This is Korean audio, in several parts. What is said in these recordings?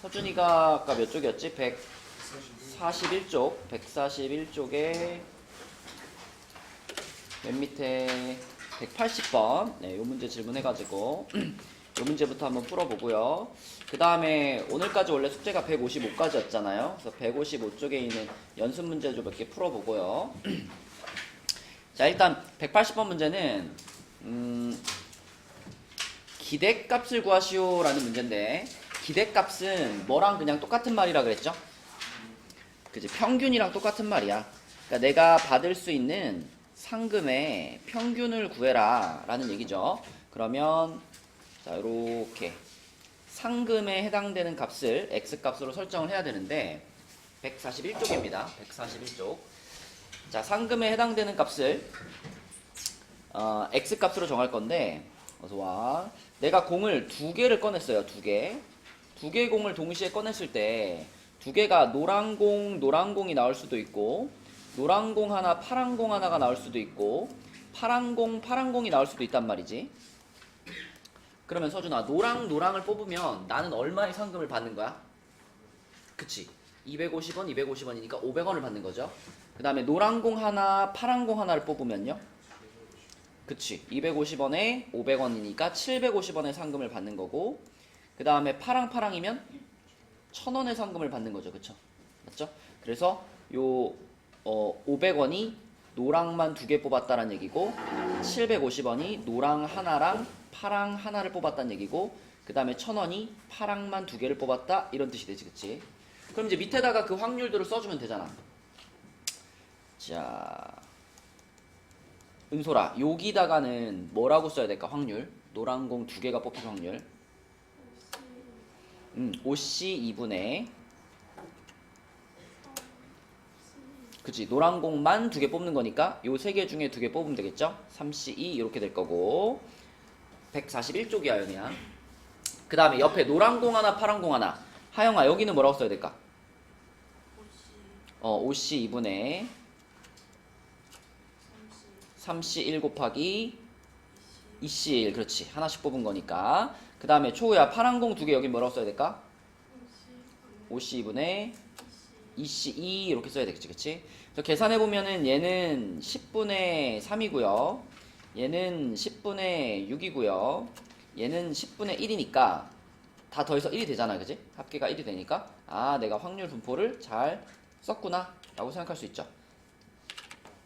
서준이가 아까 몇 쪽이었지? 141쪽. 141쪽에 맨 밑에 180번. 네, 요 문제 질문해가지고 요 문제부터 한번 풀어보고요. 그 다음에 오늘까지 원래 숙제가 155까지였잖아요. 그래서 155쪽에 있는 연습 문제 좀 몇 개 풀어보고요. 자, 일단 180번 문제는 기대값을 구하시오 라는 문제인데, 기대값은 뭐랑 그냥 똑같은 말이라 그랬죠? 그치, 평균이랑 똑같은 말이야. 그러니까 내가 받을 수 있는 상금의 평균을 구해라 라는 얘기죠. 그러면 자, 요렇게 상금에 해당되는 값을 x값으로 설정을 해야 되는데 141쪽입니다. 141쪽. 자, 상금에 해당되는 값을 x값으로 정할 건데, 어서와. 내가 공을 두 개를 꺼냈어요. 두 개의 공을 동시에 꺼냈을 때 두 개가 노란 공이 나올 수도 있고, 노란 공 하나, 파란 공 하나가 나올 수도 있고, 파란 공이 나올 수도 있단 말이지. 그러면 서준아, 노랑을 뽑으면 나는 얼마의 상금을 받는 거야? 그치, 250원, 250원이니까 500원을 받는 거죠. 그 다음에 노란 공 하나, 파란 공 하나를 뽑으면요, 그치, 250원에 500원이니까 750원의 상금을 받는 거고, 그 다음에 파랑이면 1000원의 상금을 받는 거죠. 그쵸? 맞죠? 그래서 요 500원이 노랑만 두 개 뽑았다는 얘기고, 750원이 노랑 하나랑 파랑 하나를 뽑았다는 얘기고, 그 다음에 1000원이 파랑만 두 개를 뽑았다, 이런 뜻이 되지. 그치? 그럼 이제 밑에다가 그 확률들을 써주면 되잖아. 자, 은솔아, 여기다가는 뭐라고 써야 될까? 확률. 노란 공 두 개가 뽑힌 확률. 5C 2분의, 그치, 노란 공만 두 개 뽑는 거니까 요 세 개 중에 두 개 뽑으면 되겠죠? 3C2 이렇게 될 거고, 141쪽이야 그냥. 그 다음에 옆에 노란 공 하나, 파란 공 하나. 하영아, 여기는 뭐라고 써야 될까? 5C 2분의 3C1 곱하기 2C1. 그렇지, 하나씩 뽑은 거니까. 그 다음에 초우야, 파란 공 두 개 여기 뭐라고 써야 될까? 5C 2분의 2C2 이렇게 써야 되겠지. 그치? 그래서 계산해보면은 얘는 10분의 3이고요, 얘는 10분의 6이고요, 얘는 10분의 1이니까 다 더해서 1이 되잖아. 그치? 합계가 1이 되니까, 아, 내가 확률 분포를 잘 썼구나 라고 생각할 수 있죠.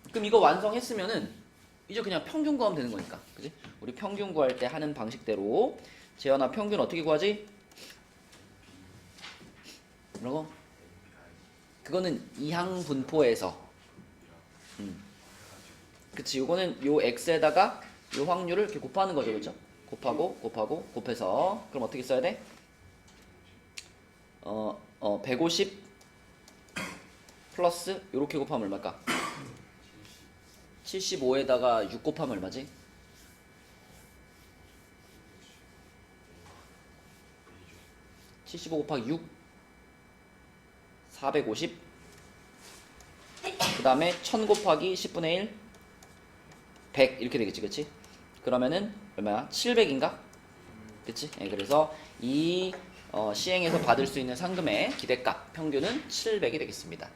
그럼 이거 완성했으면은 이제 그냥 평균 구하면 되는 거니까. 그치? 우리 평균 구할 때 하는 방식대로. 재현아, 평균 어떻게 구하지? 이러고, 그거는 이항 분포에서. 그치, 요거는 요 x에다가 요 확률을 이렇게 곱하는 거죠. 그죠? 곱하고 곱해서. 그럼 어떻게 써야 돼? 150 플러스 요렇게 곱하면 얼마일까? 75에다가 6 곱하면 얼마지? 75 곱하기 6 450. 그 다음에 1000 곱하기 10분의 1 100 이렇게 되겠지. 그치? 그러면은 얼마야? 700인가? 그치? 네, 그래서 이 시행에서 받을 수 있는 상금의 기대값 평균은 700이 되겠습니다.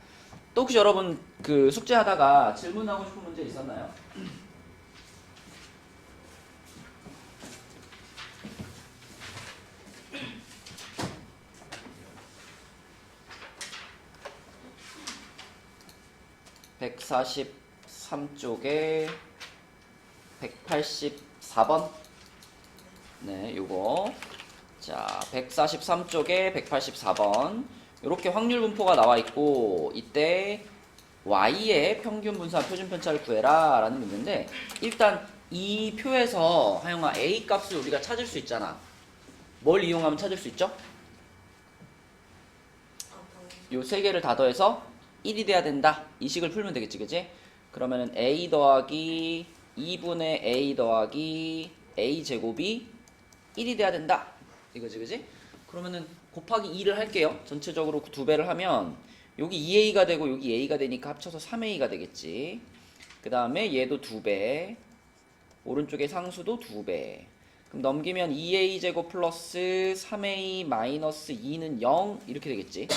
또 혹시 여러분 그 숙제하다가 질문하고 싶은 문제 있었나요? (143쪽에) 184번. 네, 요거. 자, 143쪽에 184번. 이렇게 확률 분포가 나와 있고, 이때 y의 평균 분산 표준 편차를 구해라 라는 문제인데, 일단 이 표에서 하영아 a 값을 우리가 찾을 수 있잖아. 뭘 이용하면 찾을 수 있죠? 요 세 개를 다 더해서 1이 돼야 된다, 이 식을 풀면 되겠지. 그치? 그러면은 a 더하기 2분의 a 더하기 a 제곱이 1이 돼야 된다, 이거지. 그치? 그러면은 곱하기 2를 할게요. 전체적으로 두 배를 하면 여기 2a가 되고 여기 a가 되니까 합쳐서 3a가 되겠지. 그 다음에 얘도 2배, 오른쪽에 상수도 2배, 그럼 넘기면 2a제곱 플러스 3a 마이너스 2는 0 이렇게 되겠지.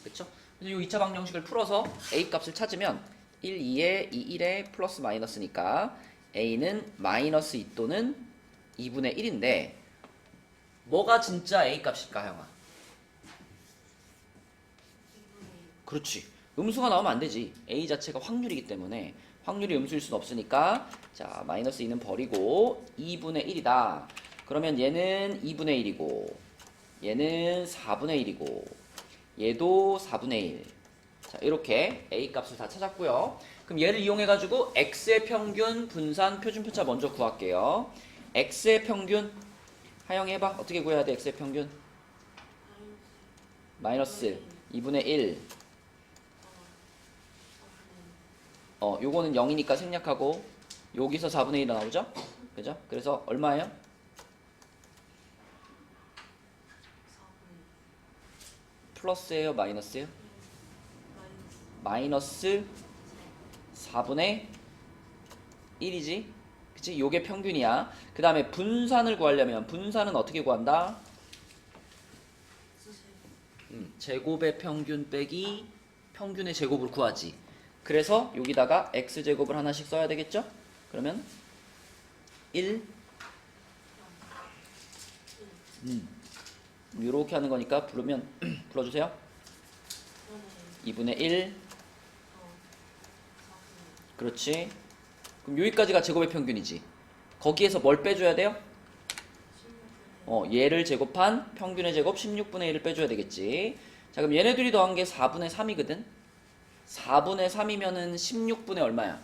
그쵸? 그래서 이 2차 방정식을 풀어서 a 값을 찾으면 1, 2에 2, 1에 플러스 마이너스니까 a는 마이너스 2 또는 2분의 1인데 뭐가 진짜 a 값일까, 하영아? 그렇지. 음수가 나오면 안 되지. a 자체가 확률이기 때문에 확률이 음수일 수는 없으니까 자 마이너스 2는 버리고 2분의 1이다. 그러면 얘는 2분의 1이고 얘는 4분의 1이고 얘도 4분의 1. 자 이렇게 a 값을 다 찾았고요. 그럼 얘를 이용해 가지고 x의 평균, 분산, 표준편차 먼저 구할게요. x의 평균 하영이 해봐. 어떻게 구해야 돼? x의 평균 마이너스 2분의 1. 요거는 0이니까 생략하고 여기서 4분의 1이 나오죠? 그죠? 그래서 얼마예요? 플러스예요? 마이너스예요? 마이너스 4분의 1이지? 그치? 요게 평균이야. 그 다음에 분산을 구하려면 분산은 어떻게 구한다? 제곱의 평균 빼기 평균의 제곱을 구하지. 그래서 여기다가 x제곱을 하나씩 써야 되겠죠? 그러면 1 이렇게 하는 거니까 부르면 불러주세요. 2분의 1 그렇지. 그럼 여기까지가 제곱의 평균이지. 거기에서 뭘 빼줘야 돼요? 얘를 제곱한 평균의 제곱 16분의 1을 빼줘야 되겠지. 자 그럼 얘네들이 더한 게 4분의 3이거든. 4분의 3이면은 16분의 얼마야?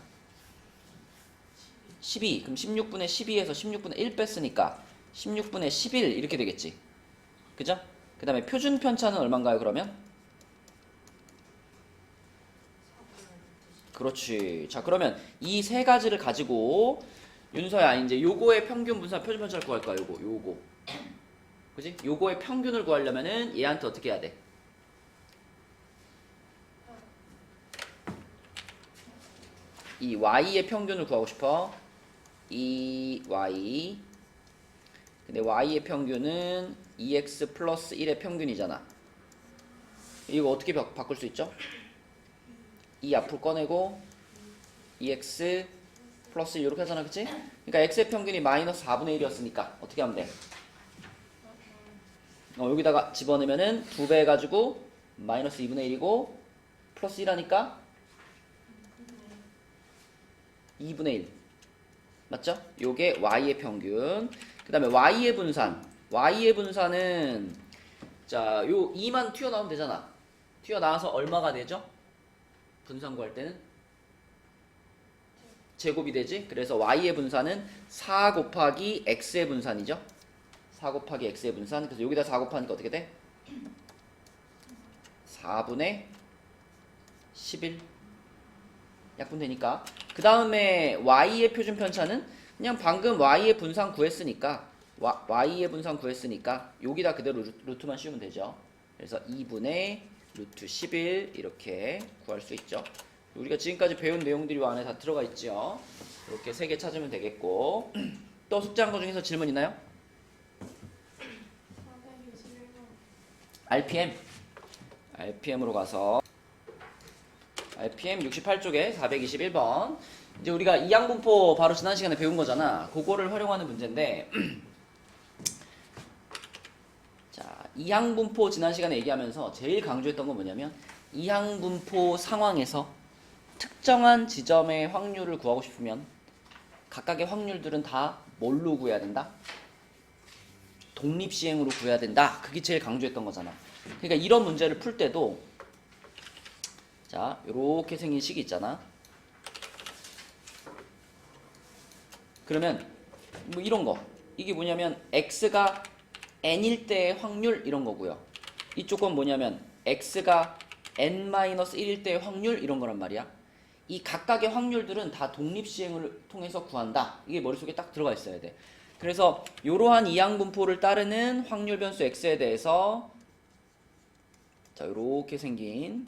12. 그럼 16분의 12에서 16분의 1 뺐으니까 16분의 11 이렇게 되겠지. 그죠? 그 다음에 표준 편차는 얼마인가요, 그러면? 그렇지. 자, 그러면 이 세 가지를 가지고 윤서야, 이제 요거의 평균 분산 표준 편차를 구할 거야, 요거. 그지? 요거의 평균을 구하려면은 얘한테 어떻게 해야 돼? 이 y의 평균을 구하고 싶어. 이 y. 근데 y의 평균은 2x 플러스 1의 평균이잖아. 이거 어떻게 바꿀 수 있죠? 이 앞으로 꺼내고 2x 플러스 1 이렇게 하잖아, 그치? 그러니까 x의 평균이 마이너스 4분의 1이었으니까 어떻게 하면 돼? 여기다가 집어넣으면은 2배 해가지고 마이너스 2분의 1이고 플러스 1 하니까 2분의 1 맞죠? 요게 y의 평균. 그 다음에 y의 분산. y의 분산은 자, 요 2만 튀어나오면 되잖아. 튀어나와서 얼마가 되죠? 분산 구할 때는 제곱이 되지. 그래서 y의 분산은 4 곱하기 x의 분산이죠. 4 곱하기 x의 분산. 그래서 여기다 4 곱하니까 어떻게 돼? 4분의 11 약분되니까. 그 다음에 y의 표준 편차는 그냥 방금 y의 분산 구했으니까 y의 분산 구했으니까 여기다 그대로 루트만 씌우면 되죠. 그래서 2분의 루트 11 이렇게 구할 수 있죠. 우리가 지금까지 배운 내용들이 이 안에 다 들어가 있죠. 이렇게 3개 찾으면 되겠고 또 숙제한 거 중에서 질문 있나요? RPM으로 가서 RPM 68쪽에 421번. 이제 우리가 이항분포 바로 지난 시간에 배운 거잖아. 그거를 활용하는 문제인데 자, 이항분포 지난 시간에 얘기하면서 제일 강조했던 건 뭐냐면 이항분포 상황에서 특정한 지점의 확률을 구하고 싶으면 각각의 확률들은 다 뭘로 구해야 된다? 독립시행으로 구해야 된다. 그게 제일 강조했던 거잖아. 그러니까 이런 문제를 풀 때도 자, 요렇게 생긴 식이 있잖아. 그러면 뭐 이런 거. 이게 뭐냐면 x가 n일 때의 확률 이런 거고요. 이쪽 건 뭐냐면 x가 n-1일 때의 확률 이런 거란 말이야. 이 각각의 확률들은 다 독립시행을 통해서 구한다. 이게 머릿속에 딱 들어가 있어야 돼. 그래서 이러한 이항분포를 따르는 확률 변수 x에 대해서 자, 요렇게 생긴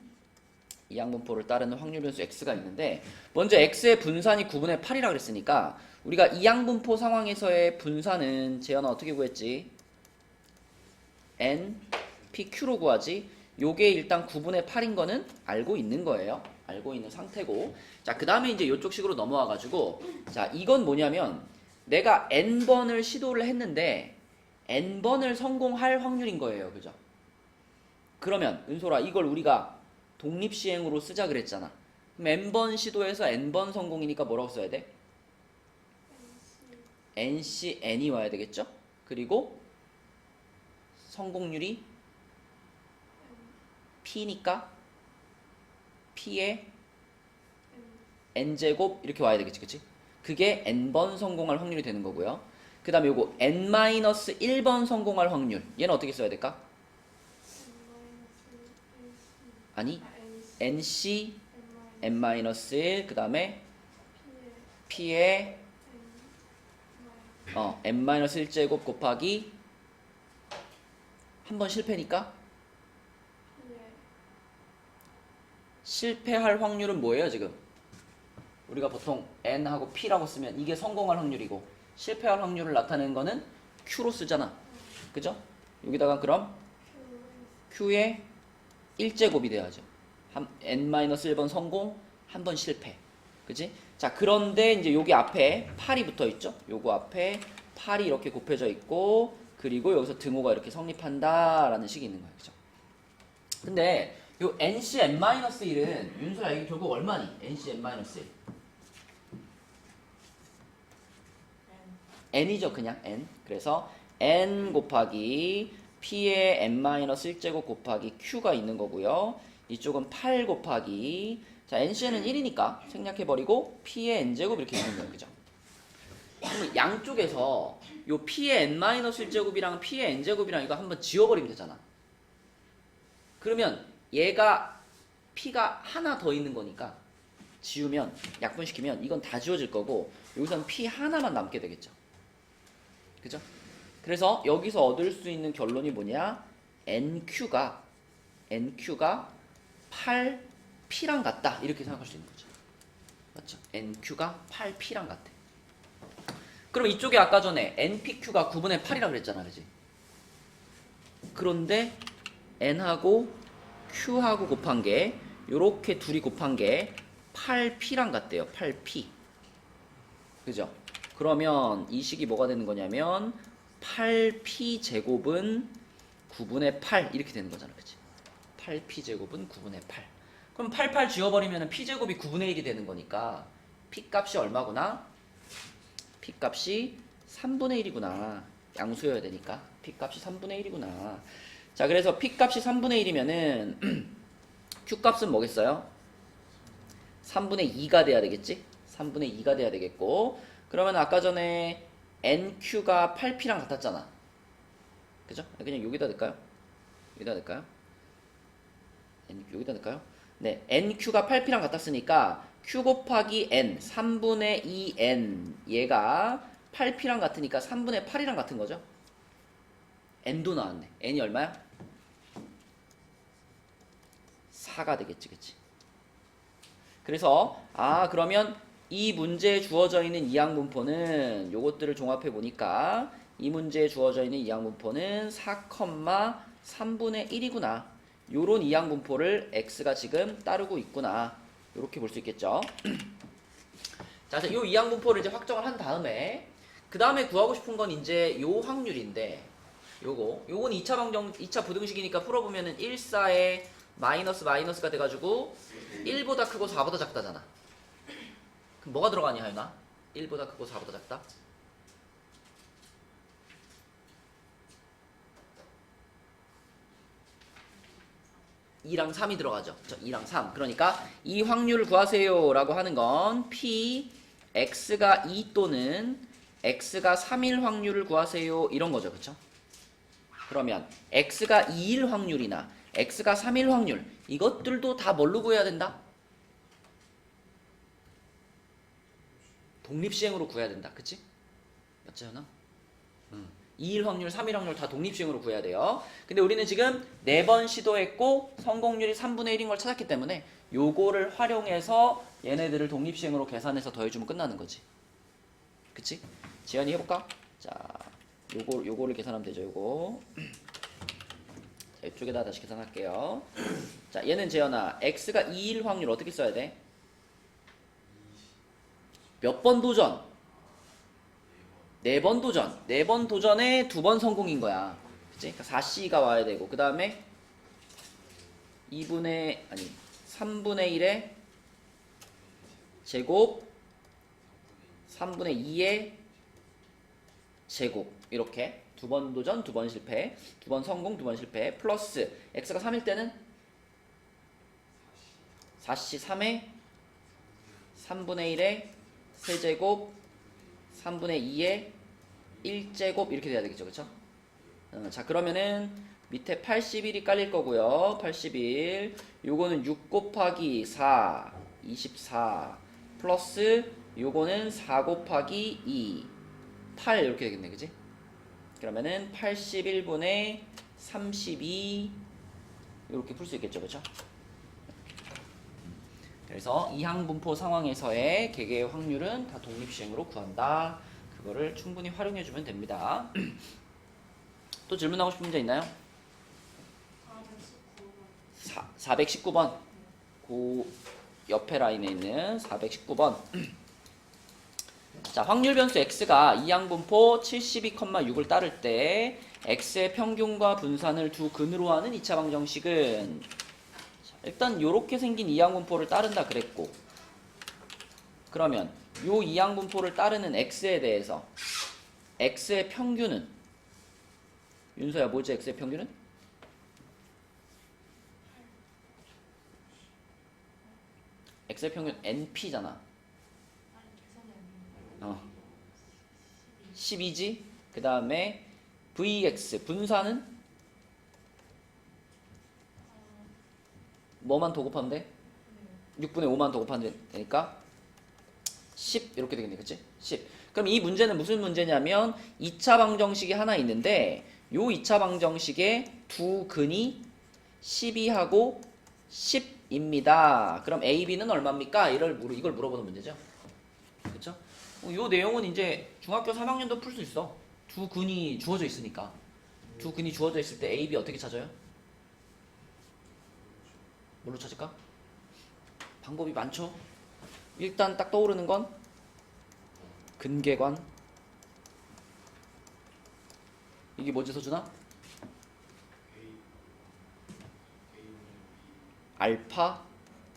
이항분포를 따르는 확률 변수 x가 있는데 먼저 x의 분산이 9분의 8이라 그랬으니까 우리가 이항분포 상황에서의 분산은 재현아 어떻게 구했지? N, PQ로 구하지. 요게 일단 9분의 8인 거는 알고 있는 거예요. 알고 있는 상태고. 자, 그 다음에 이제 요쪽 식으로 넘어와가지고, 자, 이건 뭐냐면, 내가 N번을 시도를 했는데, N번을 성공할 확률인 거예요. 그죠? 그러면, 은솔아, 이걸 우리가 독립시행으로 쓰자 그랬잖아. 그럼 N번 시도해서 N번 성공이니까 뭐라고 써야 돼? NC, N이 와야 되겠죠? 그리고, 성공률이 P니까 P의 N제곱 이렇게 와야 되겠지, 그치? 그게 N번 성공할 확률이 되는 거고요. 그 다음에 요거 N-1번 성공할 확률, 얘는 어떻게 써야 될까? 아니, NC N-1, 그 다음에 P의 N-1제곱 곱하기 한 번 실패니까 실패할 확률은 뭐예요 지금? 우리가 보통 N하고 P라고 쓰면 이게 성공할 확률이고 실패할 확률을 나타내는 거는 Q로 쓰잖아. 그죠? 여기다가 그럼 Q의 1제곱이 돼야죠. N-1번 성공, 한 번 실패. 그치? 자, 그런데 이제 여기 앞에 8이 붙어 있죠? 요거 앞에 8이 이렇게 곱해져 있고 그리고 여기서 등호가 이렇게 성립한다라는 식이 있는 거예요. 그죠? 근데 요 NC N-1은 윤수야 이게 결국 얼마니? NC N-1 N이죠 그냥 N. 그래서 N 곱하기 P의 N-1제곱 곱하기 Q가 있는 거고요. 이쪽은 8 곱하기 자 NC는 1이니까 생략해버리고 P의 N제곱 이렇게 있는 거예요. 그죠? 그럼 양쪽에서 요 P의 N-1제곱이랑 P의 N제곱이랑 이거 한번 지워버리면 되잖아. 그러면 얘가 P가 하나 더 있는 거니까 지우면 약분시키면 이건 다 지워질 거고 여기서는 P 하나만 남게 되겠죠. 그죠? 그래서 여기서 얻을 수 있는 결론이 뭐냐? NQ가 8P랑 같다 이렇게 생각할 수 있는 거죠. 맞죠? NQ가 8P랑 같아. 그럼 이쪽에 아까 전에 NPQ가 9분의 8이라고 그랬잖아. 그지? 그런데 N하고 Q하고 곱한 게 요렇게 둘이 곱한 게 8P랑 같대요. 8P. 그죠? 그러면 이 식이 뭐가 되는 거냐면 8P 제곱은 9분의 8 이렇게 되는 거잖아. 그치? 8P 제곱은 9분의 8. 그럼 88 지워버리면 P 제곱이 9분의 1이 되는 거니까 P 값이 얼마구나? P 값이 3분의 1이구나. 양수여야 되니까 P 값이 3분의 1이구나. 자, 그래서 P 값이 3분의 1이면은 Q 값은 뭐겠어요? 3분의 2가 돼야 되겠지? 3분의 2가 돼야 되겠고 그러면 아까 전에 NQ가 8P랑 같았잖아. 그죠? 그냥 여기다 넣을까요? 여기다 넣을까요? 여기다 넣을까요? 네, NQ가 8P랑 같았으니까 Q 곱하기 N 3분의 2N 얘가 8P랑 같으니까 3분의 8이랑 같은 거죠? N도 나왔네. N이 얼마야? 4가 되겠지, 그치? 그래서 그러면 이 문제에 주어져 있는 이항분포는 요것들을 종합해 보니까 이 문제에 주어져 있는 이항분포는 4,3분의 1이구나. 요런 이항분포를 x가 지금 따르고 있구나. 요렇게 볼 수 있겠죠. 자, 요 이항분포를 이제 확정을 한 다음에 그 다음에 구하고 싶은 건 이제 요 확률인데 요건 2차 부등식이니까 풀어보면은 1, 4에 마이너스가 돼가지고 1보다 크고 4보다 작다잖아. 그럼 뭐가 들어가니 하윤아? 1보다 크고 4보다 작다? 2랑 3이 들어가죠. 2랑 3. 그러니까 이 확률을 구하세요 라고 하는 건 P, X가 2 또는 X가 3일 확률을 구하세요 이런 거죠. 그쵸? 그러면 X가 2일 확률이나 X가 3일 확률 이것들도 다 뭘로 구해야 된다? 독립시행으로 구해야 된다. 그치? 맞지 않아? 2일 확률, 3일 확률 다 독립시행으로 구해야 돼요. 근데 우리는 지금 4번 시도했고 성공률이 3분의 1인 걸 찾았기 때문에 요거를 활용해서 얘네들을 독립시행으로 계산해서 더해주면 끝나는 거지. 그치? 지연이 해볼까? 자, 요거를 계산하면 되죠. 요거. 자, 이쪽에다 다시 계산할게요. 자, 얘는 재현아, x가 2일 확률 어떻게 써야 돼? 몇 번 도전? 4번 도전. 4번 도전에 2번 성공인 거야. 그치? 그러니까 4C가 와야 되고, 그 다음에 3분의 1의 제곱, 3분의 2의 제곱. 이렇게. 2번 도전, 2번 실패, 2번 성공, 2번 실패. 플러스, x가 3일 때는 4C 3에 3분의 1의 세제곱, 3분의 2의 1제곱 이렇게 돼야 되겠죠. 그쵸? 자, 그러면은 밑에 81이 깔릴 거고요. 81. 요거는 6 곱하기 4, 24. 플러스 요거는 4 곱하기 2, 8 이렇게 되겠네. 그치? 그러면은 81분의 32 이렇게 풀 수 있겠죠. 그쵸? 그래서 이항분포 상황에서의 개개의 확률은 다 독립시행으로 구한다. 그거를 충분히 활용해주면 됩니다. 또 질문하고 싶은 문제 있나요? 419번. 그 옆에 라인에 있는 419번. 자, 확률 변수 x가 이항분포 72,6을 따를 때 x의 평균과 분산을 두 근으로 하는 2차 방정식은, 일단 요렇게 생긴 이항분포를 따른다 그랬고, 그러면 요 이항분포를 따르는 x에 대해서 x의 평균은, 윤서야 뭐지 x의 평균은? x의 평균 np잖아. 12지? 그 다음에 vx 분산은 뭐만 더 곱하면 돼? 6분의 5만 더 곱하면 되니까 10 이렇게 되겠네. 그치? 10. 그럼 이 문제는 무슨 문제냐면 2차 방정식이 하나 있는데 요 2차 방정식의 두 근이 12하고 10입니다. 그럼 A, B는 얼마입니까? 이걸 물어보는 문제죠. 그쵸? 요 내용은 이제 중학교 3학년도 풀 수 있어. 두 근이 주어져 있으니까. 두 근이 주어져 있을 때 A, B 어떻게 찾아요? 뭘로 찾을까? 방법이 많죠. 일단 딱 떠오르는 건 근계관. 이게 뭐지 서준아? 알파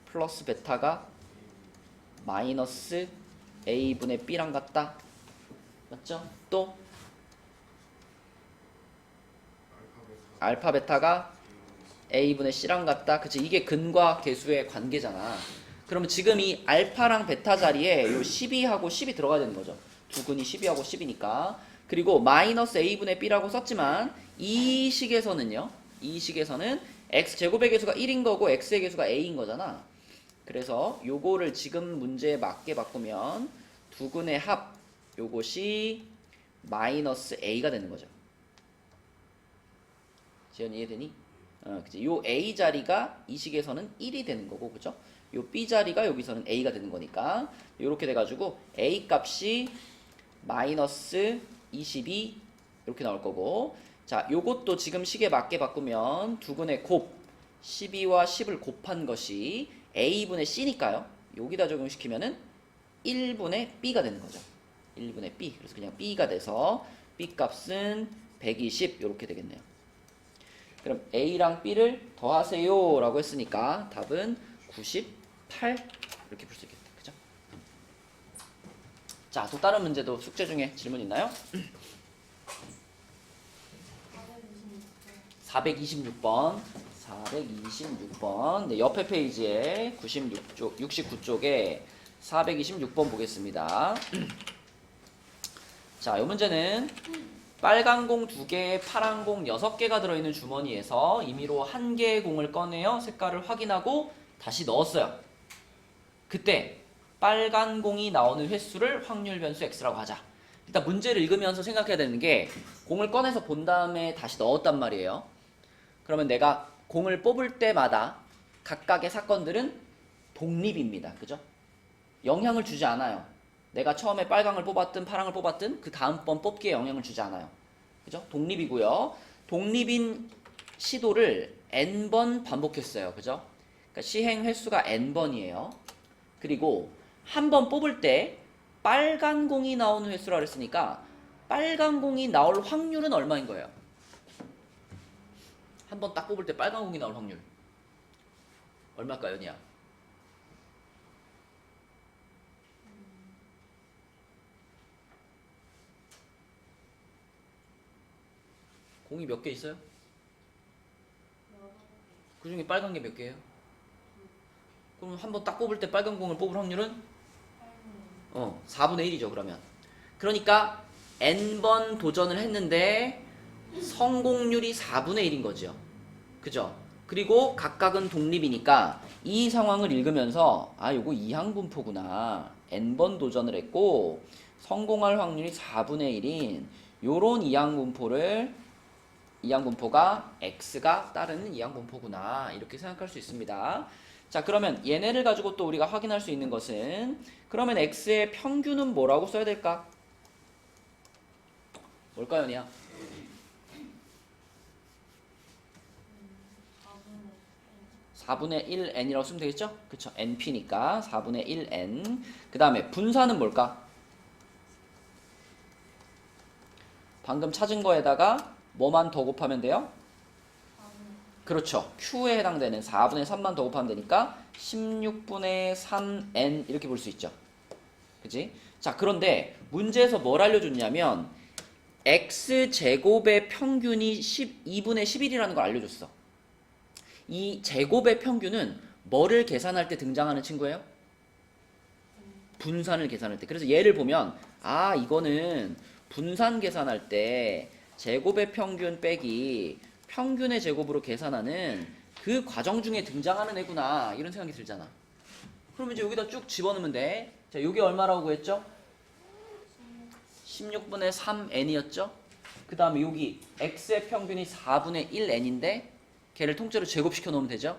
플러스 베타가 마이너스 A분의 B랑 같다. 맞죠? 또 알파 베타가 A분의 C랑 같다. 그치? 이게 근과 계수의 관계잖아. 그러면 지금 이 알파랑 베타 자리에 요 12하고 10이 들어가야 되는 거죠. 두 근이 12하고 10이니까. 그리고 마이너스 A분의 B라고 썼지만 이 식에서는 X제곱의 개수가 1인 거고 X의 개수가 A인 거잖아. 그래서 요거를 지금 문제에 맞게 바꾸면 두 근의 합 요것이 마이너스 A가 되는 거죠. 지연 이해되니? 그치? 요 A 자리가 이 식에서는 1이 되는 거고, 그죠? 요 B 자리가 여기서는 A가 되는 거니까 요렇게 돼가지고 A 값이 마이너스 22 이렇게 나올 거고, 자, 요것도 지금 식에 맞게 바꾸면 두 근의 곱 12와 10을 곱한 것이 A분의 C니까요. 여기다 적용시키면은 1분의 B가 되는 거죠. 1분의 B. 그래서 그냥 B가 돼서 B 값은 120 이렇게 되겠네요. 그럼 A랑 B를 더하세요 라고 했으니까 답은 98 이렇게 풀 수 있겠다. 그죠? 자, 또 다른 문제도 숙제 중에 질문 있나요? 426번. 426번. 네, 옆에 페이지에 69쪽에 426번 보겠습니다. 자, 이 문제는 빨간 공 2개, 파란 공 6개가 들어있는 주머니에서 임의로 1개의 공을 꺼내어 색깔을 확인하고 다시 넣었어요. 그때 빨간 공이 나오는 횟수를 확률 변수 x라고 하자. 일단 문제를 읽으면서 생각해야 되는 게, 공을 꺼내서 본 다음에 다시 넣었단 말이에요. 그러면 내가 공을 뽑을 때마다 각각의 사건들은 독립입니다. 그죠? 영향을 주지 않아요. 내가 처음에 빨강을 뽑았든 파랑을 뽑았든 그 다음번 뽑기에 영향을 주지 않아요. 그죠? 독립이고요. 독립인 시도를 n번 반복했어요. 그죠? 그러니까 시행 횟수가 n번이에요. 그리고 한 번 뽑을 때 빨간 공이 나오는 횟수라 그랬으니까 빨간 공이 나올 확률은 얼마인 거예요? 한 번 딱 뽑을 때 빨간 공이 나올 확률 얼마일까요, 니야? 공이 몇 개 있어요? 그 중에 빨간 게 몇 개예요? 그럼 한 번 딱 뽑을 때 빨간 공을 뽑을 확률은 4분의 1이죠, 그러면. 그러니까 n번 도전을 했는데 성공률이 4분의 1인 거죠. 그죠? 그리고 각각은 독립이니까 이 상황을 읽으면서 아, 요거 이항분포구나. n번 도전을 했고 성공할 확률이 4분의 1인 요런 이항분포가 x가 따르는 이항분포구나. 이렇게 생각할 수 있습니다. 자, 그러면 얘네를 가지고 또 우리가 확인할 수 있는 것은 그러면 x의 평균은 뭐라고 써야 될까? 뭘까요, 니야? 4분의 1n이라고 쓰면 되겠죠? 그쵸? np니까 4분의 1n. 그 다음에 분사는 뭘까? 방금 찾은 거에다가 뭐만 더 곱하면 돼요? 그렇죠. q에 해당되는 4분의 3만 더 곱하면 되니까 16분의 3n 이렇게 볼 수 있죠. 그치? 자, 그런데 문제에서 뭘 알려줬냐면 x제곱의 평균이 12분의 11이라는 걸 알려줬어. 이 제곱의 평균은 뭐를 계산할 때 등장하는 친구예요? 분산을 계산할 때. 그래서 얘를 보면 아, 이거는 분산 계산할 때 제곱의 평균 빼기 평균의 제곱으로 계산하는 그 과정 중에 등장하는 애구나 이런 생각이 들잖아. 그럼 이제 여기다 쭉 집어넣으면 돼. 자, 요게 얼마라고 했죠? 16분의 3n이었죠? 그 다음에 여기 x의 평균이 4분의 1n인데 걔를 통째로 제곱시켜 놓으면 되죠?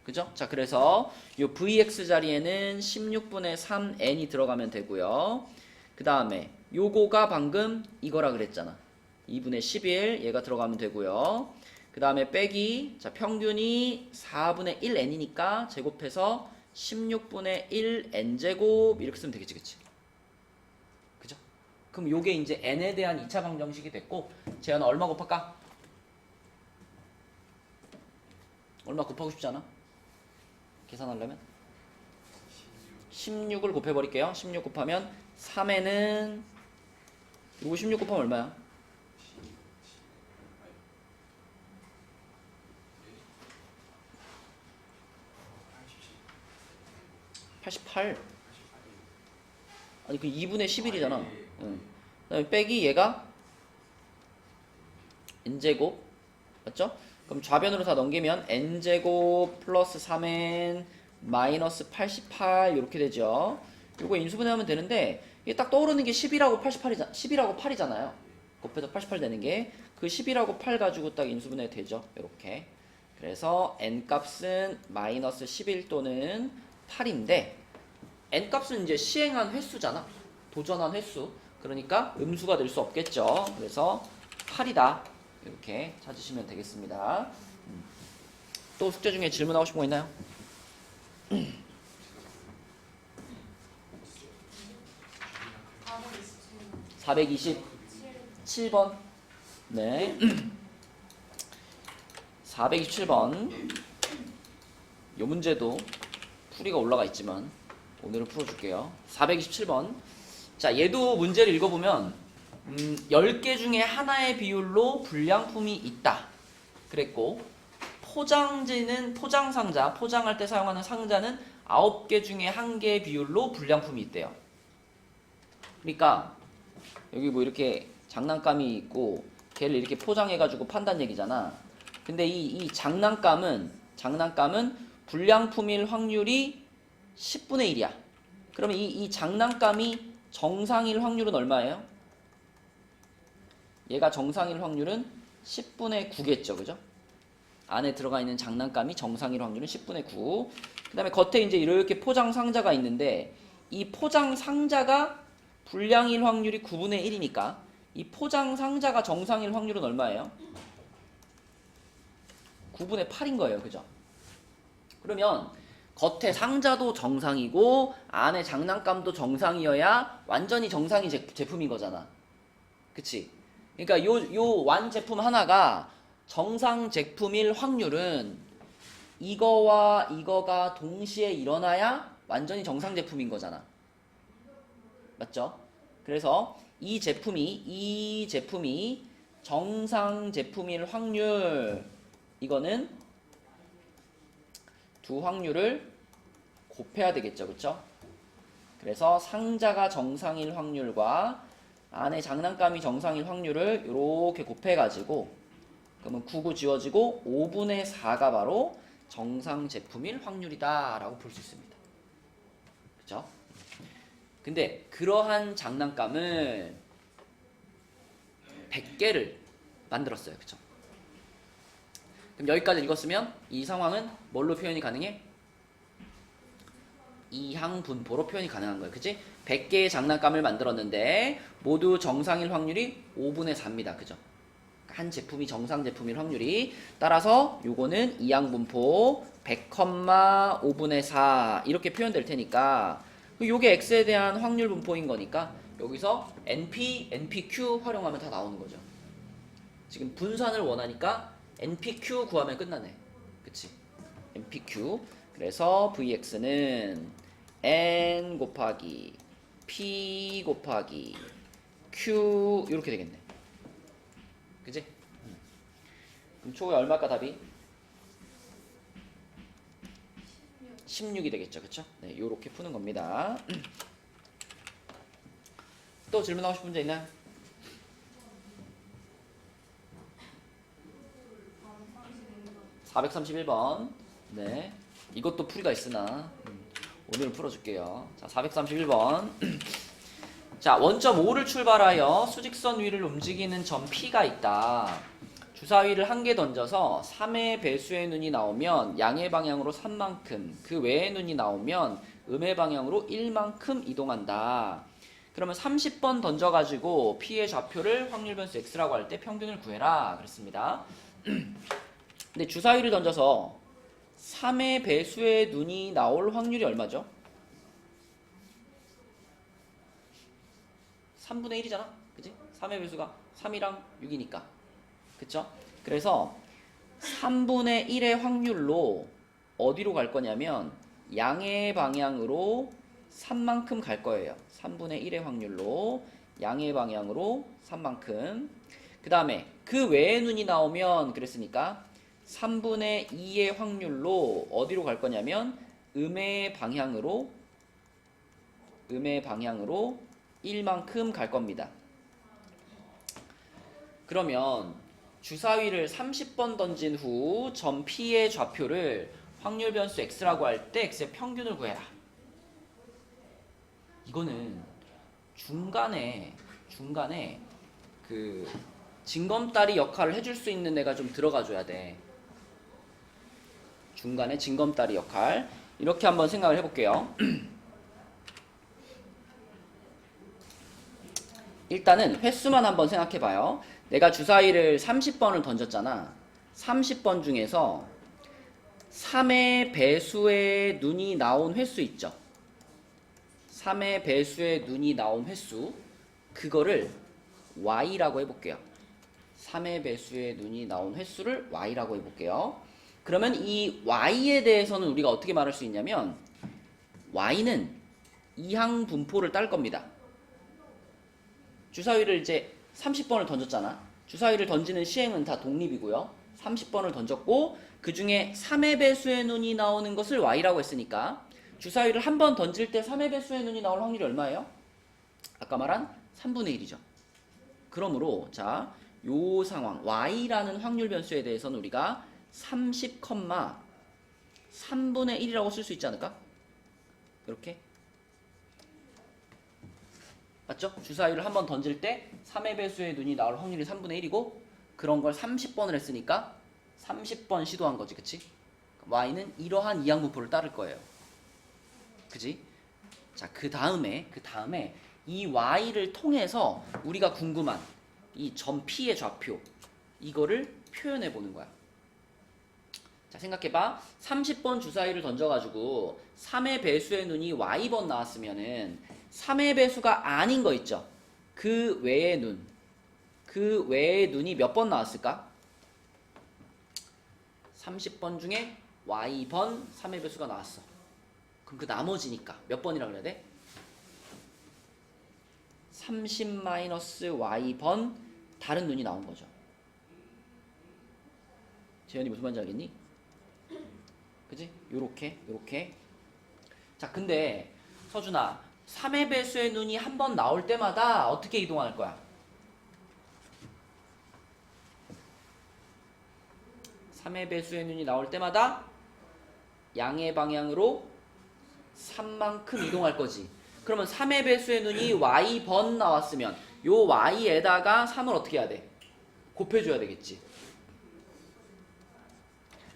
그죠? 자, 그래서 요 vx 자리에는 16분의 3n이 들어가면 되고요. 그 다음에 요거가 방금 이거라 그랬잖아. 2분의 11 얘가 들어가면 되고요. 그 다음에 빼기 자 평균이 4분의 1n이니까 제곱해서 16분의 1n제곱 이렇게 쓰면 되겠지, 그치? 그죠? 그럼 요게 이제 n에 대한 2차 방정식이 됐고 재현아 얼마 곱할까? 얼마 곱하고 싶지 않아? 계산하려면? 16을 곱해버릴게요. 16 곱하면 3에는 이거 16 곱하면 얼마야? 88. 아니 그 2분의 11이잖아. 응. 그다음에 빼기 얘가 n제곱 맞죠? 그럼 좌변으로 다 넘기면 n제곱 플러스 3n 마이너스 88 이렇게 되죠. 이거 인수분해하면 되는데 이게 딱 떠오르는 게 10이라고 88이잖아. 10이라고 8이잖아요. 곱해서 88 되는 게 그 10이라고 8 가지고 딱 인수분해 되죠. 이렇게. 그래서 n 값은 마이너스 11 또는 8인데 n 값은 이제 시행한 횟수잖아. 도전한 횟수. 그러니까 음수가 될 수 없겠죠. 그래서 8이다. 이렇게 찾으시면 되겠습니다. 또 숙제 중에 질문하고 싶은 거 있나요? 427번. 네. 427번. 요 문제도 풀이가 올라가 있지만 오늘은 풀어줄게요. 427번. 자, 얘도 문제를 읽어보면 10개 중에 하나의 비율로 불량품이 있다. 그랬고 포장지는 포장상자, 포장할 때 사용하는 상자는 9개 중에 1개의 비율로 불량품이 있대요. 그러니까 여기 뭐 이렇게 장난감이 있고 걔를 이렇게 포장해가지고 판단 얘기잖아. 근데 이 장난감은 불량품일 확률이 10분의 1이야. 그러면 이 장난감이 정상일 확률은 얼마예요? 얘가 정상일 확률은 10분의 9겠죠. 그죠? 안에 들어가 있는 장난감이 정상일 확률은 10분의 9. 그 다음에 겉에 이제 이렇게 포장 상자가 있는데 이 포장 상자가 불량일 확률이 9분의 1이니까 이 포장 상자가 정상일 확률은 얼마예요? 9분의 8인 거예요. 그죠? 그러면 겉에 상자도 정상이고 안에 장난감도 정상이어야 완전히 정상이 제품인 거잖아. 그치? 그러니까 요 완 제품 하나가 정상 제품일 확률은 이거와 이거가 동시에 일어나야 완전히 정상 제품인 거잖아. 맞죠? 그래서 이 제품이 정상 제품일 확률, 이거는 두 확률을 곱해야 되겠죠. 그쵸? 그래서 상자가 정상일 확률과 안에 장난감이 정상일 확률을 이렇게 곱해가지고, 그러면 9구 지워지고 5분의 4가 바로 정상 제품일 확률이다 라고 볼 수 있습니다. 그쵸? 근데 그러한 장난감을 100개를 만들었어요. 그쵸? 그럼 여기까지 읽었으면 이 상황은 뭘로 표현이 가능해? 이항분포로 표현이 가능한 거예요. 그치? 100개의 장난감을 만들었는데 모두 정상일 확률이 5분의 4입니다. 그죠? 한 제품이 정상 제품일 확률이. 따라서 요거는 이항분포 100,5분의 4 이렇게 표현될 테니까 요게 x에 대한 확률 분포인 거니까 여기서 np, npq 활용하면 다 나오는 거죠. 지금 분산을 원하니까 npq 구하면 끝나네. 그치? npq. 그래서 vx는 n 곱하기 p 곱하기 q 이렇게 되겠네. 그치? 그럼 초에 얼마일까 답이? 16이 되겠죠. 그쵸? 네, 요렇게 푸는 겁니다. 또 질문하고 싶은 문제 있나요? 431번. 네. 이것도 풀이가 있으나 오늘 풀어줄게요. 자, 431번. 자, 원점 O를 출발하여 수직선 위를 움직이는 점 P가 있다. 주사위를 한 개 던져서 3의 배수의 눈이 나오면 양의 방향으로 3만큼, 그 외의 눈이 나오면 음의 방향으로 1만큼 이동한다. 그러면 30번 던져가지고 P의 좌표를 확률 변수 X라고 할 때 평균을 구해라. 그랬습니다. 근데 주사위를 던져서 3의 배수의 눈이 나올 확률이 얼마죠? 3분의 1이잖아. 그치? 3의 배수가 3이랑 6이니까. 그쵸? 그래서 3분의 1의 확률로 어디로 갈 거냐면 양의 방향으로 3만큼 갈 거예요. 3분의 1의 확률로 양의 방향으로 3만큼. 그 다음에 그 외의 눈이 나오면 그랬으니까 3분의 2의 확률로 어디로 갈 거냐면 음의 방향으로 1만큼 갈 겁니다. 그러면 주사위를 30번 던진 후 점 P의 좌표를 확률 변수 X라고 할 때 X의 평균을 구해라. 이거는 중간에 그 징검다리 역할을 해줄 수 있는 애가 좀 들어가줘야 돼. 중간에 징검다리 역할. 이렇게 한번 생각을 해볼게요. 일단은 횟수만 한번 생각해봐요. 내가 주사위를 30번을 던졌잖아. 30번 중에서 3의 배수의 눈이 나온 횟수 있죠. 3의 배수의 눈이 나온 횟수, 그거를 y라고 해볼게요. 3의 배수의 눈이 나온 횟수를 y라고 해볼게요. 그러면 이 y에 대해서는 우리가 어떻게 말할 수 있냐면 y는 이항 분포를 딸 겁니다. 주사위를 이제 30번을 던졌잖아. 주사위를 던지는 시행은 다 독립이고요. 30번을 던졌고 그 중에 3의 배수의 눈이 나오는 것을 y라고 했으니까 주사위를 한 번 던질 때 3의 배수의 눈이 나올 확률이 얼마예요? 아까 말한 3분의 1이죠. 그러므로 자, 요 상황 y라는 확률 변수에 대해서는 우리가 30,3분의 1이라고 쓸 수 있지 않을까? 이렇게. 맞죠? 주사위를 한번 던질 때 3의 배수의 눈이 나올 확률이 3분의 1이고 그런 걸 30번을 했으니까 30번 시도한 거지. 그치? y는 이러한 이항분포를 따를 거예요. 그지? 자, 그 다음에 이 y를 통해서 우리가 궁금한 이 점 P의 좌표 이거를 표현해 보는 거야. 자, 생각해봐. 30번 주사위를 던져가지고 3의 배수의 눈이 y번 나왔으면은 3의 배수가 아닌 거 있죠? 그 외의 눈. 그 외의 눈이 몇 번 나왔을까? 30번 중에 y번 3의 배수가 나왔어. 그럼 그 나머지니까 몇 번이라 그래야 돼? 30-y번 다른 눈이 나온 거죠. 재현이 무슨 말인지 알겠니? 그지? 요렇게. 자, 근데 서준아, 3의 배수의 눈이 한 번 나올 때마다 어떻게 이동할 거야? 3의 배수의 눈이 나올 때마다 양의 방향으로 3만큼 이동할 거지. 그러면 3의 배수의 눈이 y번 나왔으면 요 y에다가 3을 어떻게 해야 돼? 곱해줘야 되겠지.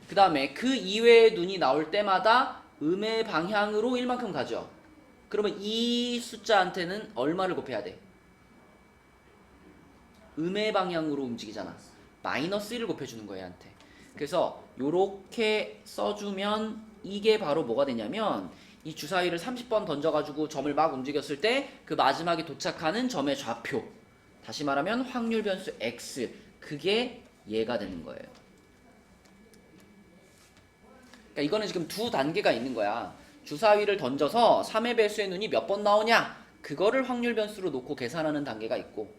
그 다음에 그 이외의 눈이 나올 때마다 음의 방향으로 1만큼 가죠. 그러면 이 숫자한테는 얼마를 곱해야 돼? 음의 방향으로 움직이잖아. -1을 곱해주는 거야, 얘한테. 그래서 요렇게 써주면 이게 바로 뭐가 되냐면 이 주사위를 30번 던져가지고 점을 막 움직였을 때 그 마지막에 도착하는 점의 좌표, 다시 말하면 확률 변수 x, 그게 얘가 되는 거예요. 그러니까 이거는 지금 두 단계가 있는 거야. 주사위를 던져서 3의 배수의 눈이 몇 번 나오냐, 그거를 확률 변수로 놓고 계산하는 단계가 있고,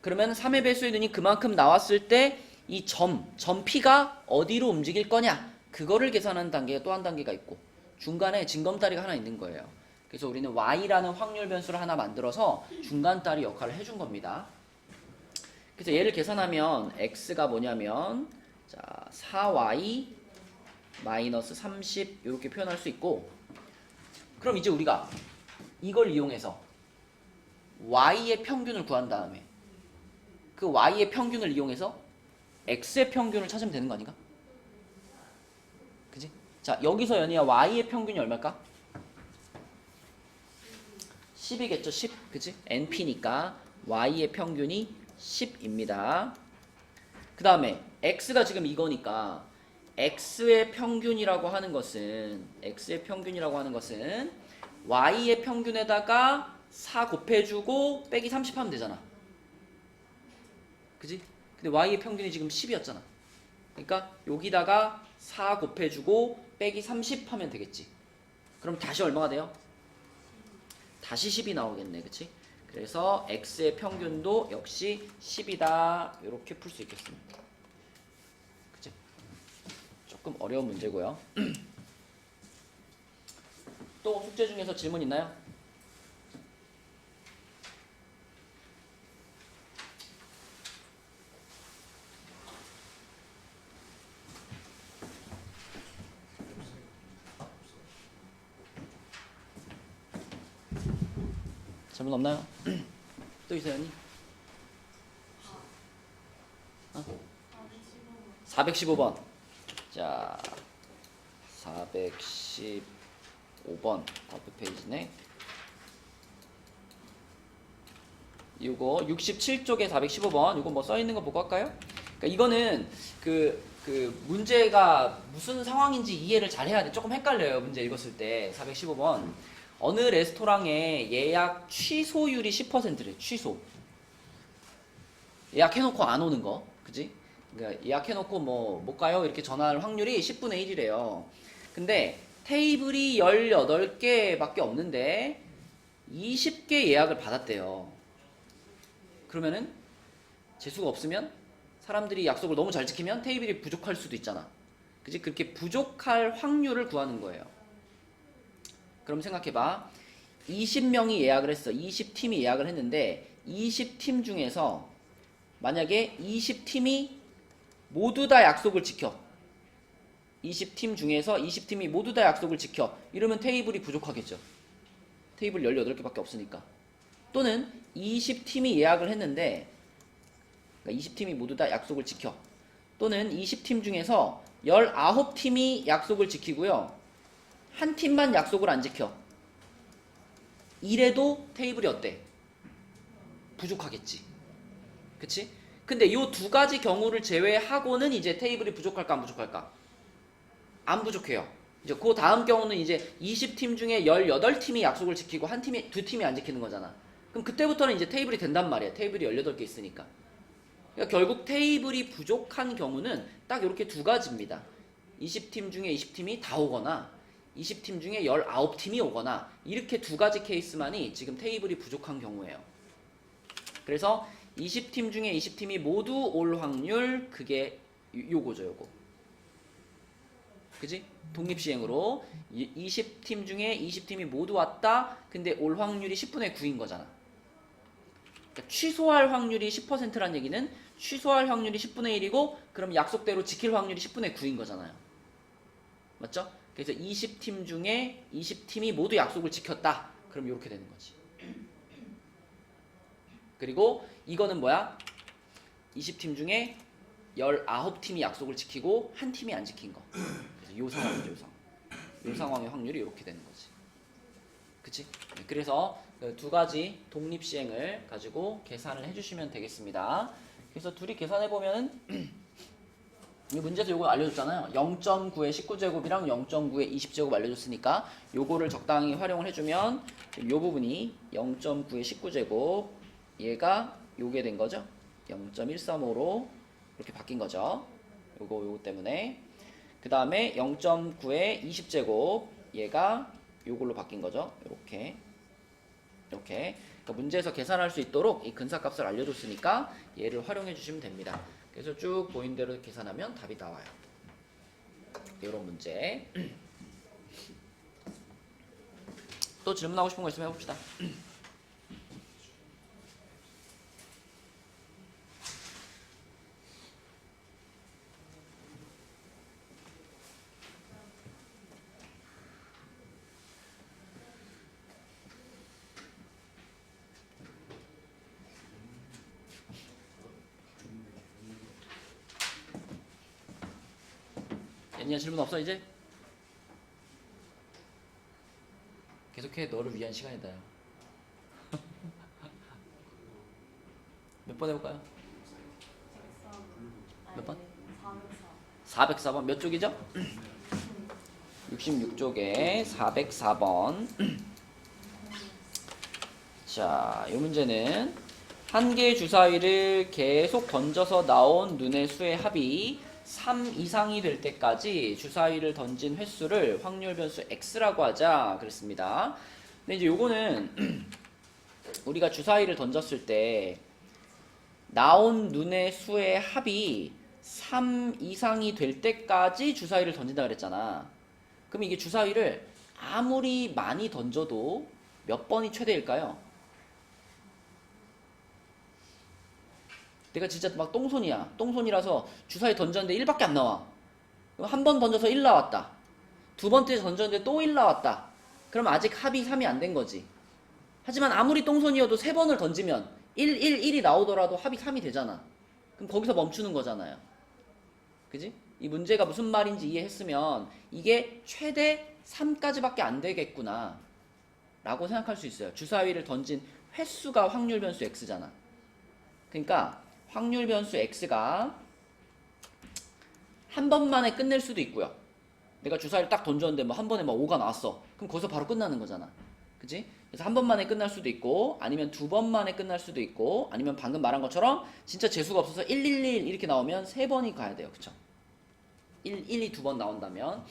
그러면 3의 배수의 눈이 그만큼 나왔을 때 이 점 P가 어디로 움직일 거냐, 그거를 계산하는 단계가 또 한 단계가 있고, 중간에 징검다리가 하나 있는 거예요. 그래서 우리는 y라는 확률 변수를 하나 만들어서 중간다리 역할을 해준 겁니다. 그래서 얘를 계산하면 x가 뭐냐면, 자, 4y 마이너스 30 이렇게 표현할 수 있고, 그럼 이제 우리가 이걸 이용해서 y의 평균을 구한 다음에 그 y의 평균을 이용해서 x의 평균을 찾으면 되는 거 아닌가? 그지? 자, 여기서 연희야 y의 평균이 얼마일까? 10이겠죠. 10. 그지? np니까 y의 평균이 10입니다. 그 다음에 x가 지금 이거니까 x의 평균이라고 하는 것은 y의 평균에다가 4 곱해주고 빼기 30 하면 되잖아. 그지? 근데 y의 평균이 지금 10이었잖아. 그러니까 여기다가 4 곱해주고 빼기 30 하면 되겠지. 그럼 다시 얼마가 돼요? 다시 10이 나오겠네. 그치? 그래서 x의 평균도 역시 10이다. 이렇게 풀 수 있겠습니다. 그치? 조금 어려운 문제고요. 또 숙제 중에서 질문 있나요? 질문 없나요? 또 있어요, 언니? 415번. 자, 415번 다음 페이지네. 이거 67쪽에 415번. 이거 뭐 써있는 거 보고 할까요? 그러니까 이거는 그 문제가 무슨 상황인지 이해를 잘 해야 돼. 조금 헷갈려요, 문제 읽었을 때. 415번. 어느 레스토랑의 예약 취소율이 10%래. 취소. 예약해놓고 안 오는 거. 그지? 그러니까 예약해놓고 뭐 못 가요? 이렇게 전화할 확률이 10분의 1이래요. 근데 테이블이 18개밖에 없는데 20개 예약을 받았대요. 그러면은 재수가 없으면 사람들이 약속을 너무 잘 지키면 테이블이 부족할 수도 있잖아. 그지? 그렇게 부족할 확률을 구하는 거예요. 그럼 생각해봐. 20명이 예약을 했어. 20팀이 예약을 했는데 20팀 중에서 만약에 20팀이 모두 다 약속을 지켜. 20팀 중에서 20팀이 모두 다 약속을 지켜. 이러면 테이블이 부족하겠죠. 테이블 18개밖에 없으니까. 또는 20팀이 예약을 했는데, 그러니까 20팀이 모두 다 약속을 지켜. 또는 20팀 중에서 19팀이 약속을 지키고요. 한 팀만 약속을 안 지켜. 이래도 테이블이 어때? 부족하겠지. 그치? 근데 이 두 가지 경우를 제외하고는 이제 테이블이 부족할까 안 부족할까? 안 부족해요. 이제 그 다음 경우는 이제 20팀 중에 18팀이 약속을 지키고 두 팀이 안 지키는 거잖아. 그럼 그때부터는 이제 테이블이 된단 말이야. 테이블이 18개 있으니까. 그러니까 결국 테이블이 부족한 경우는 딱 이렇게 두 가지입니다. 20팀 중에 20팀이 다 오거나 20팀 중에 19팀이 오거나 이렇게 두 가지 케이스만이 지금 테이블이 부족한 경우예요. 그래서 20팀 중에 20팀이 모두 올 확률 그게 요거죠, 요거. 그지? 독립시행으로 20팀 중에 20팀이 모두 왔다. 근데 올 확률이 10분의 9인 거잖아. 그러니까 취소할 확률이 10%란 얘기는 취소할 확률이 10분의 1이고 그럼 약속대로 지킬 확률이 10분의 9인 거잖아요. 맞죠? 그래서 20팀 중에 20팀이 모두 약속을 지켰다. 그럼 이렇게 되는 거지. 그리고 이거는 뭐야? 20팀 중에 19팀이 약속을 지키고 한 팀이 안 지킨 거. 그래서 요 상황이죠, 요 상황. 요 상황의 확률이 이렇게 되는 거지. 그치? 네, 그래서 두 가지 독립시행을 가지고 계산을 해주시면 되겠습니다. 그래서 둘이 계산해보면은 이 문제에서 요거 알려줬잖아요. 0.9의 19제곱이랑 0.9의 20제곱 알려줬으니까 요거를 적당히 활용을 해주면 요 부분이 0.9의 19제곱 얘가 요게 된 거죠. 0.135로 이렇게 바뀐 거죠. 요거 때문에 그 다음에 0.9의 20제곱 얘가 요걸로 바뀐 거죠. 이렇게 그러니까 문제에서 계산할 수 있도록 이 근사값을 알려줬으니까 얘를 활용해 주시면 됩니다. 그래서 쭉 보인 대로 계산하면 답이 나와요. 이런 문제. 또 질문하고 싶은 거 있으면 해봅시다. 애니야 질문 없어 이제? 계속해. 너를 위한 시간이다. 몇 번 해볼까요? 몇 번? 404번. 몇 쪽이죠? 66쪽에 404번. 자, 이 문제는 한 개의 주사위를 계속 던져서 나온 눈의 수의 합이 3 이상이 될 때까지 주사위를 던진 횟수를 확률 변수 x라고 하자 그랬습니다. 근데 이제 요거는 우리가 주사위를 던졌을 때 나온 눈의 수의 합이 3 이상이 될 때까지 주사위를 던진다 그랬잖아. 그럼 이게 주사위를 아무리 많이 던져도 몇 번이 최대일까요? 내가 진짜 막 똥손이야. 똥손이라서 주사위 던졌는데 1밖에 안 나와. 한 번 던져서 1 나왔다. 두 번째 던졌는데 또 1 나왔다. 그럼 아직 합이 3이 안 된 거지. 하지만 아무리 똥손이어도 3번을 던지면 1, 1, 1이 나오더라도 합이 3이 되잖아. 그럼 거기서 멈추는 거잖아요. 그지? 이 문제가 무슨 말인지 이해했으면 이게 최대 3까지밖에 안 되겠구나 라고 생각할 수 있어요. 주사위를 던진 횟수가 확률 변수 x잖아. 그러니까 확률 변수 x가 한 번만에 끝낼 수도 있고요. 내가 주사위를 딱 던졌는데 뭐 한 번에 막 5가 나왔어. 그럼 거기서 바로 끝나는 거잖아. 그치? 그래서 한 번만에 끝날 수도 있고 아니면 두 번만에 끝날 수도 있고 아니면 방금 말한 것처럼 진짜 재수가 없어서 1, 1, 1 이렇게 나오면 3번이 가야 돼요. 그쵸? 1, 1, 2 두 번 나온다면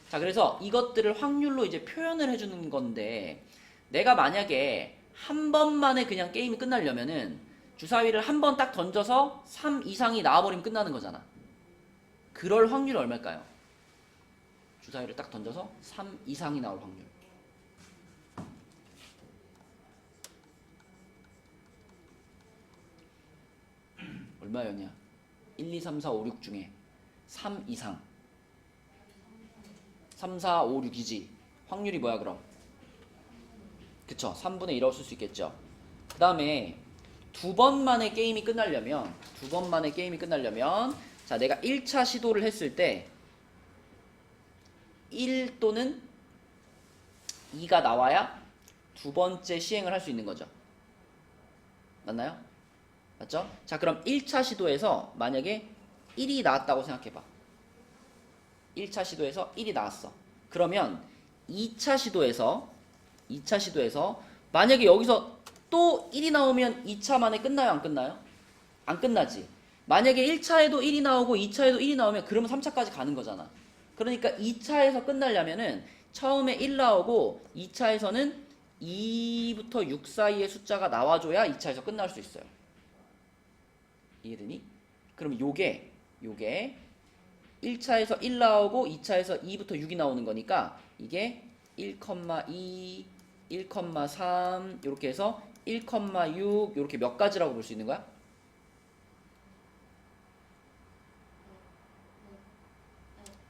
자 그래서 이것들을 확률로 이제 표현을 해주는 건데 내가 만약에 한 번만에 그냥 게임이 끝나려면은 주사위를 한 번 딱 던져서 3 이상이 나와버리면 끝나는 거잖아. 그럴 확률이 얼마일까요? 주사위를 딱 던져서 3 이상이 나올 확률. 얼마였냐? 1, 2, 3, 4, 5, 6 중에 3 이상. 3, 4, 5, 6이지. 확률이 뭐야 그럼? 그쵸? 3분의 1이라고 쓸 수 있겠죠. 그 다음에 두 번만에 게임이 끝나려면 자 내가 1차 시도를 했을 때 1 또는 2가 나와야 두 번째 시행을 할 수 있는 거죠. 맞나요? 맞죠? 자, 그럼 1차 시도에서 만약에 1이 나왔다고 생각해봐. 1차 시도에서 1이 나왔어. 그러면 2차 시도에서 만약에 여기서 또 1이 나오면 2차 만에 끝나요? 안 끝나요? 안 끝나지. 만약에 1차에도 1이 나오고 2차에도 1이 나오면 그러면 3차까지 가는 거잖아. 그러니까 2차에서 끝나려면은 처음에 1 나오고 2차에서는 2부터 6 사이의 숫자가 나와줘야 2차에서 끝날 수 있어요. 이해되니? 그럼 요게 1차에서 1 나오고 2차에서 2부터 6이 나오는 거니까 이게 1,2, 1,3 이렇게 해서 1,6 이렇게 몇 가지라고 볼 수 있는 거야?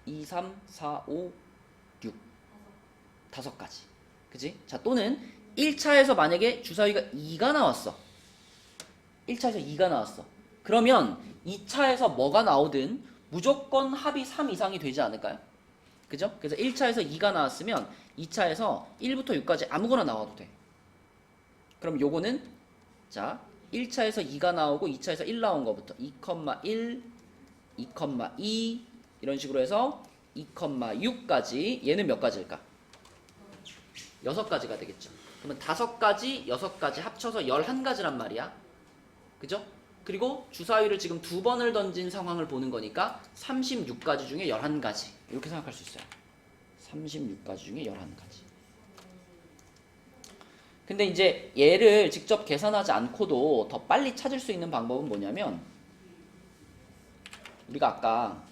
2, 3, 4, 5, 6 다섯 가지. 그치? 자, 또는 1차에서 만약에 주사위가 2가 나왔어. 1차에서 2가 나왔어. 그러면 2차에서 뭐가 나오든 무조건 합이 3 이상이 되지 않을까요? 그죠? 그래서 1차에서 2가 나왔으면 2차에서 1부터 6까지 아무거나 나와도 돼. 그럼 요거는 자 1차에서 2가 나오고 2차에서 1 나온 거부터 2,1, 2,2 이런 식으로 해서 2,6까지 얘는 몇 가지일까? 6가지가 되겠죠. 그러면 5가지, 6가지 합쳐서 11가지란 말이야. 그죠? 그리고 주사위를 지금 2번을 던진 상황을 보는 거니까 36가지 중에 11가지 이렇게 생각할 수 있어요. 36가지 중에 11가지. 근데 이제 얘를 직접 계산하지 않고도 더 빨리 찾을 수 있는 방법은 뭐냐면 우리가 아까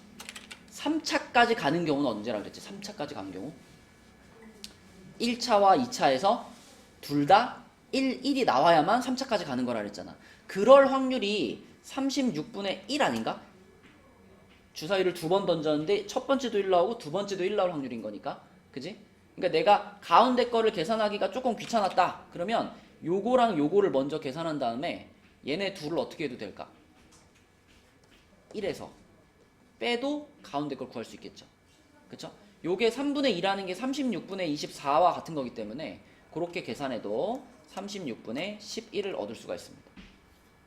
3차까지 가는 경우는 언제라 그랬지? 3차까지 가는 경우 1차와 2차에서 둘 다 1이 나와야만 3차까지 가는 거라 그랬잖아. 그럴 확률이 36분의 1 아닌가? 주사위를 2번 던졌는데 첫 번째도 1 나오고 두 번째도 1 나올 확률인 거니까. 그지? 그러니까 내가 가운데 거를 계산하기가 조금 귀찮았다. 그러면 요거랑 요거를 먼저 계산한 다음에 얘네 둘을 어떻게 해도 될까? 1에서 빼도 가운데 걸 구할 수 있겠죠. 그쵸? 요게 3분의 2라는 게 36분의 24와 같은 거기 때문에 그렇게 계산해도 36분의 11을 얻을 수가 있습니다.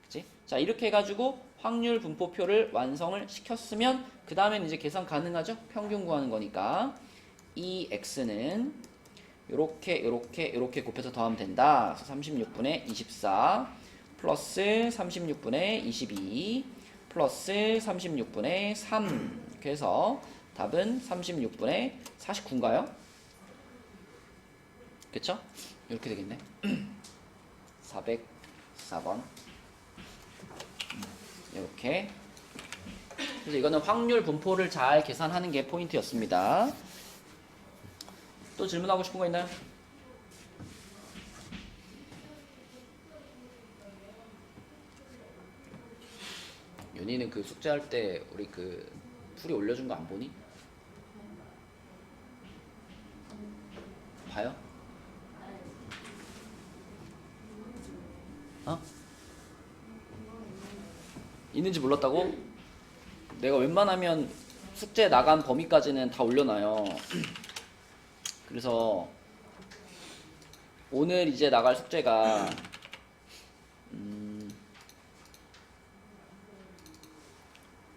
그치? 자, 이렇게 해가지고 확률 분포표를 완성을 시켰으면 그 다음에는 이제 계산 가능하죠? 평균 구하는 거니까 이 x는 요렇게 곱해서 더하면 된다. 그래서 36분의 24 플러스 36분의 22 플러스 36분의 3 이렇게 해서 답은 36분의 49인가요? 그쵸? 이렇게 되겠네. 404번 이렇게. 그래서 이거는 확률 분포를 잘 계산하는 게 포인트였습니다. 또 질문하고 싶은 거 있나요? 윤희는 그 숙제할 때 우리 그 풀이 올려준 거 안 보니? 봐요? 어? 있는지 몰랐다고? 내가 웬만하면 숙제 나간 범위까지는 다 올려놔요. 그래서 오늘 이제 나갈 숙제가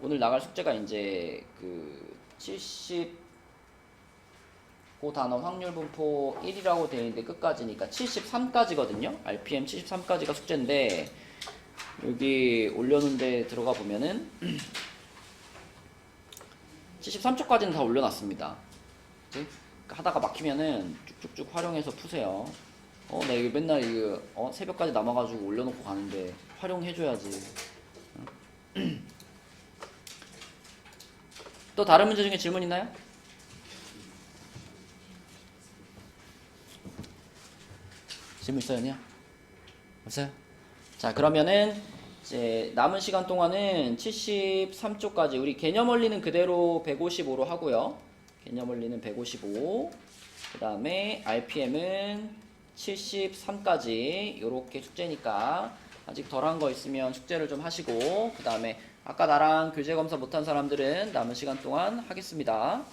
오늘 나갈 숙제가 이제 그 70 그 단어 확률 분포 1이라고 되어 있는데 끝까지니까 73까지거든요. RPM 73까지가 숙제인데 여기 올려놓은 데 들어가 보면은 73초까지는 다 올려놨습니다. 그치? 하다가 막히면은 쭉쭉쭉 활용해서 푸세요. 나 이거 맨날 이거 새벽까지 남아가지고 올려놓고 가는데 활용해줘야지. 또 다른 문제 중에 질문 있나요? 질문 있어요? 없어요? 자, 그러면은 이제 남은 시간 동안은 73초까지 우리 개념 원리는 그대로 155로 하고요. 개념 원리는 155. 그 다음에 RPM은 73까지 요렇게 숙제니까 아직 덜한 거 있으면 숙제를 좀 하시고 그 다음에 아까 나랑 교재 검사 못한 사람들은 남은 시간 동안 하겠습니다.